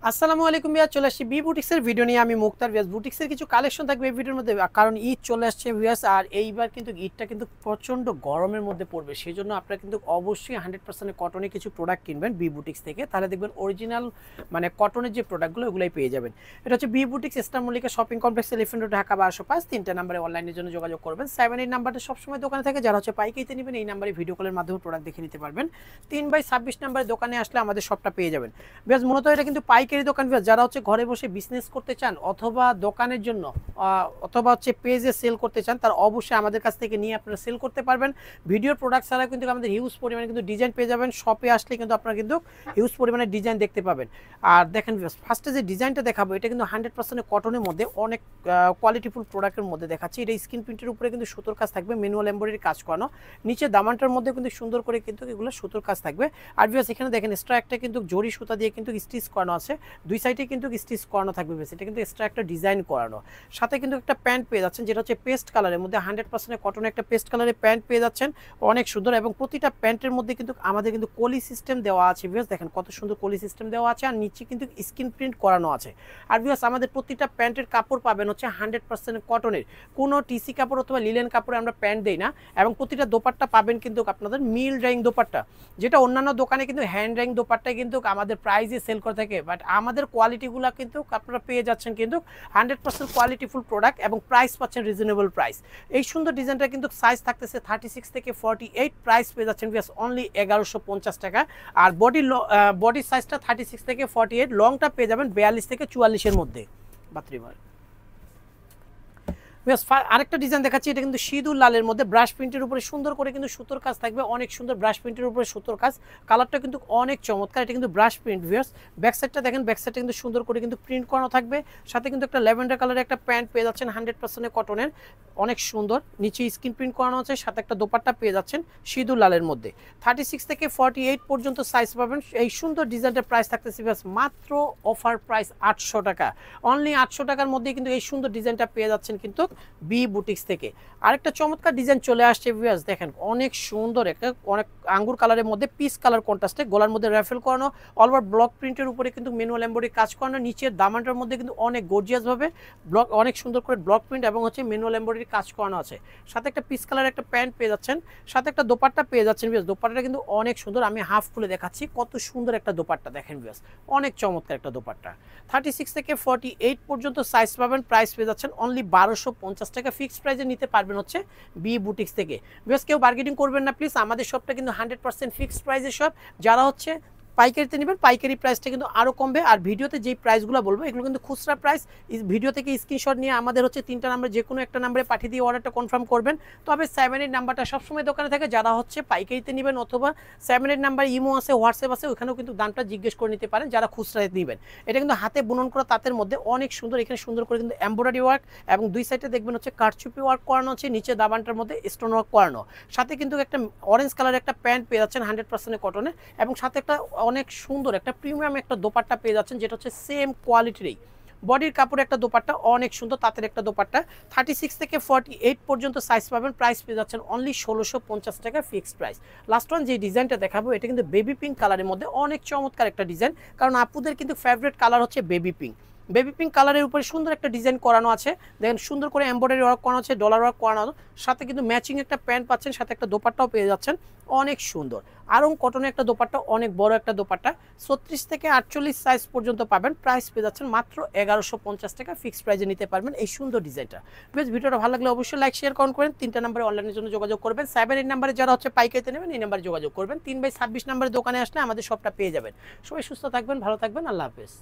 আসসালামু আলাইকুম ভিউয়ার, চলে আসছি বি বুটিক্সের ভিডিও নিয়ে। আমি মুক্তার। ভিউয়ার্স, বুটিক্সের কিছু কালেকশন থাকবে এই ভিডিওর মধ্যে, কারণ ঈদ চলে আসছে ভিউয়ার্স। আর এইবার কিন্তু ঈদটা কিন্তু প্রচণ্ড গরমের মধ্যে পড়বে, সেই জন্য আপনারা কিন্তু অবশ্যই 100% কটনে কিছু প্রোডাক্ট কিনবেন বি বুটিক্স থেকে, তাহলে দেখবেন অরিজিনাল মানে কটনের যে প্রোডাক্টগুলো ওগুলোই পেয়ে যাবেন। এটা হচ্ছে B boutiques, Easter Mallika shopping complex, elephant road, Dhaka 1205। 3টা নাম্বারে অনলাইনের জন্য যোগাযোগ করবেন। 78 নাম্বারটা সবসময় দোকানে থাকে। যারা হচ্ছে পাইকারিতে নেবেন এই নাম্বারে ভিডিও কলের মাধ্যমে প্রোডাক্ট দেখে নিতে পারবেন। 3/26 নাম্বারে দোকানে আসলে আমাদের সবটা পেয়ে যাবেন। ভিউয়ার্স, মূলত এটা কিন্তু পাইকারি দোকান। ভিউয়ার্স, যারা হচ্ছে ঘরে বসে বিজনেস করতে চান অথবা দোকানের জন্য অথবা হচ্ছে পেজে সেল করতে চান, তার অবশ্যই আমাদের কাছ থেকে নিয়ে আপনারা সেল করতে পারবেন। ভিডিওর প্রোডাক্ট ছাড়া কিন্তু আমাদের হিউজ পরিমাণে কিন্তু ডিজাইন পেয়ে যাবেন। শপে আসলে কিন্তু আপনারা কিন্তু হিউজ পরিমাণে ডিজাইন দেখতে পাবেন। আর দেখেন ফার্স্টে যে ডিজাইনটা দেখাবো এটা কিন্তু 100% কটনের মধ্যে অনেক কোয়ালিটিফুল প্রোডাক্টের মধ্যে দেখাচ্ছি। এটা স্ক্রিন প্রিন্টের উপরে কিন্তু সুতোর কাজ থাকবে, ম্যানুয়াল এমব্রয়ডারি কাজ করানো। নিচে দামানটার মধ্যে কিন্তু সুন্দর করে কিন্তু এগুলো সুতোর কাজ থাকবে। আর ভিউয়ার্স, এখানে দেখেন এক্সট্রা একটা কিন্তু জরি সুতা দিয়ে কিন্তু স্টিচ করানো আছে। দুই সাইডে কিন্তু স্টিচ করানো থাকবে। বেশ, এটা কিন্তু এক্সট্রা একটা ডিজাইন করানো। সাথে কিন্তু একটা প্যান্ট পেয়ে যাচ্ছেন, যেটা হচ্ছে পেস্ট কালারের মধ্যে 100% কটনের একটা পেস্ট কালারের প্যান্ট পেয়ে যাচ্ছেন। অনেক সুন্দর, এবং প্রতিটা প্যান্টের মধ্যে কিন্তু আমাদের কিন্তু কলি সিস্টেম দেওয়া আছে। ভিউয়ার্স, দেখেন কত সুন্দর কলি সিস্টেম দেওয়া আছে, আর নিচে কিন্তু স্ক্রিন প্রিন্ট করানো আছে। আর ভিউয়ার্স, আমাদের প্রতিটা প্যান্টের কাপড় পাবেন হচ্ছে 100% কটনের। কোনো টিসি কাপড় অথবা লিলেন কাপড়ে আমরা প্যান্ট দেই না। এবং প্রতিটা দোপাট্টা পাবেন কিন্তু আপনাদের মিল ড্রাইং দোপাট্টা, যেটা অন্যান্য দোকানে কিন্তু হ্যান্ড ড্রাইং দোপাট্টাই কিন্তু আমাদের প্রাইজে সেল করে থাকে। বাট আমাদের কোয়ালিটিগুলো কিন্তু আপনারা পেয়ে যাচ্ছেন কিন্তু 100% কোয়ালিটিফুল প্রোডাক্ট, এবং প্রাইস পাচ্ছেন রিজনেবল প্রাইস। এই সুন্দর ডিজাইনটা কিন্তু সাইজ থাকতেছে 36 থেকে 48। প্রাইস পেয়ে যাচ্ছেন ভিউয়ার্স অনলি 1150 টাকা। আর বডি সাইজটা 36 থেকে 48, লংটা পেয়ে যাবেন 42 থেকে 44-এর মধ্যে। বাত্রিবার আরেকটা ডিজাইন দেখাচ্ছি। এটা কিন্তু সিঁদুর লালের মধ্যে ব্রাশ প্রিন্টের উপরে সুন্দর করে কিন্তু সুতোর কাজ থাকবে। অনেক সুন্দর ব্রাশ প্রিন্টের উপরে সুতোর কাজ। কালারটা কিন্তু অনেক চমৎকার। এটা কিন্তু ব্রাশ প্রিন্ট। ভিউয়ার্স, ব্যাক সাইডটা দেখেন, ব্যাক সাইডটা কিন্তু সুন্দর করে কিন্তু প্রিন্ট করানো থাকবে। সাথে কিন্তু একটা ল্যাভেন্ডার কালারের একটা প্যান্ট পেয়ে যাচ্ছেন 100% কটনের, অনেক সুন্দর। নিচে স্ক্রিন প্রিন্ট করানো আছে, সাথে একটা দোপাট্টা পেয়ে যাচ্ছেন সিঁদুর লালের মধ্যে। 36 থেকে 48 পর্যন্ত সাইজ পাবেন। এই সুন্দর ডিজাইনটার প্রাইস থাকতেছে ভিউয়ার্স মাত্র অফার প্রাইস 800 টাকা। অনলি 800 টাকার মধ্যে কিন্তু এই সুন্দর ডিজাইনটা পেয়ে যাচ্ছেন কিন্তু বি বুটিক্স থেকে। আরেকটা চমৎকার ডিজাইন চলে আসছে ভিউয়ার্স, দেখেন অনেক সুন্দর একটা, অনেক আঙ্গুর কালারের মধ্যে পিস কালার কন্ট্রাস্টে, গলার মধ্যে র্যাফেল করানো, অলওভার ব্লক প্রিন্টের উপরে কিন্তু ম্যানুয়াল এমব্রয়ডারি কাজ করানো। নিচের দামানটার মধ্যে কিন্তু অনেক গর্জিয়াস ভাবে ব্লক, অনেক সুন্দর করে ব্লক প্রিন্ট এবং হচ্ছে ম্যানুয়াল এমব্রয়ডারি কাজ করানো আছে। সাথে একটা পিস কালার একটা প্যান্ট পেয়ে যাচ্ছেন, সাথে একটা দোপাট্টা পেয়ে যাচ্ছেন। ভিউয়ার্স, দোপাট্টাটা কিন্তু অনেক সুন্দর। আমি হাফ খুলে দেখাচ্ছি কত সুন্দর একটা দোপাট্টা, দেখেন ভিউয়ার্স অনেক চমৎকার একটা দোপাট্টা। 36 থেকে 48 পর্যন্ত সাইজ পাবেন। প্রাইস পেয়ে যাচ্ছেন অনলি 1250 টাকা। ফিক্সড প্রাইসে নিতে পারবেন হচ্ছে বি বুটিক্স থেকে। ভিউয়ার্স, কেউ বার্গেনিং করবেন না প্লিজ। আমাদের শপটা কিন্তু 100% ফিক্সড প্রাইসের শপ। যারা হচ্ছে পাইকারিতে নেবেন পাইকারি প্রাইসটা কিন্তু আরও কমবে। আর ভিডিওতে যেই প্রাইসগুলো বলবো এগুলো কিন্তু খুচরা প্রাইস। ভিডিও থেকে স্ক্রিনশট নিয়ে আমাদের হচ্ছে 3টা নাম্বার যে কোনো একটা নাম্বারে পাঠিয়ে দিয়ে অর্ডারটা কনফার্ম করবেন। তবে 78 নাম্বারটা সবসময় দোকানে থাকে। যারা হচ্ছে পাইকারিতে নেবেন অথবা 78 নাম্বার ইমো আছে, হোয়াটসঅ্যাপ আছে, ওখানেও কিন্তু দামটা জিজ্ঞেস করে নিতে পারেন যারা খুচরায় নেবেন। এটা কিন্তু হাতে বুনন করা তাঁতের মধ্যে অনেক সুন্দর। এখানে সুন্দর করে কিন্তু এমব্রয়ডারি ওয়ার্ক, এবং দুই সাইডে দেখবেন হচ্ছে কারচুপি ওয়ার্ক করানো আছে, নিচে দাবানটার মধ্যে স্টোন ওয়ার্ক করানো। সাথে কিন্তু একটা অরেঞ্জ কালারের একটা প্যান্ট পেয়ে যাচ্ছেন 100% কটনের, এবং সাথে একটা অনেক সুন্দর একটা প্রিমিয়াম একটা দোপাট্টা পেয়ে যাচ্ছেন, যেটা হচ্ছে সেম কোয়ালিটিরই বডির কাপড়ে একটা দোপাট্টা, অনেক সুন্দর তাঁতের একটা দোপাট্টা। 36 থেকে 48 পর্যন্ত সাইজ পাবেন। প্রাইস পেয়ে যাচ্ছেন অনলি 1650 টাকা ফিক্সড প্রাইস। লাস্ট ওয়ান যে ডিজাইনটা দেখাবো এটা কিন্তু বেবি পিঙ্ক কালারের মধ্যে অনেক চমৎকার একটা ডিজাইন, কারণ আপুদের কিন্তু ফেভারিট কালার হচ্ছে বেবি পিঙ্ক। বেবি পিঙ্ক কালারের উপরে সুন্দর একটা ডিজাইন করানো আছে। দেখেন সুন্দর করে এমব্রয়ডারি ওয়ার্ক করানো আছে, ডলার ওয়ার্ক করানো, সাথে কিন্তু ম্যাচিং একটা প্যান্ট পাচ্ছেন, সাথে একটা দোপাট্টাও পেয়ে যাচ্ছেন অনেক সুন্দর। আরং কটনের একটা দোপাট্টা, অনেক বড় একটা দোপাট্টা। 36 থেকে 48 সাইজ পর্যন্ত পাবেন। প্রাইস পেয়ে যাচ্ছেন মাত্র 1150 টাকা। ফিক্সড প্রাইসে নিতে পারবেন এই সুন্দর ডিজাইনটা। বেশ, ভিডিওটা ভালো লাগলে অবশ্যই লাইক শেয়ার কমেন্ট করেন। 3টা নাম্বারে অনলাইনের জন্য যোগাযোগ করবেন। 78 নাম্বারে যারা হচ্ছে পাইকারিতে নেবেন এই নাম্বারে যোগাযোগ করবেন। 3/26 নাম্বারে দোকানে আসলে আমাদের সবটা পেয়ে যাবেন। সবাই সুস্থ থাকবেন, ভালো থাকবেন, আল্লাহ হাফেজ।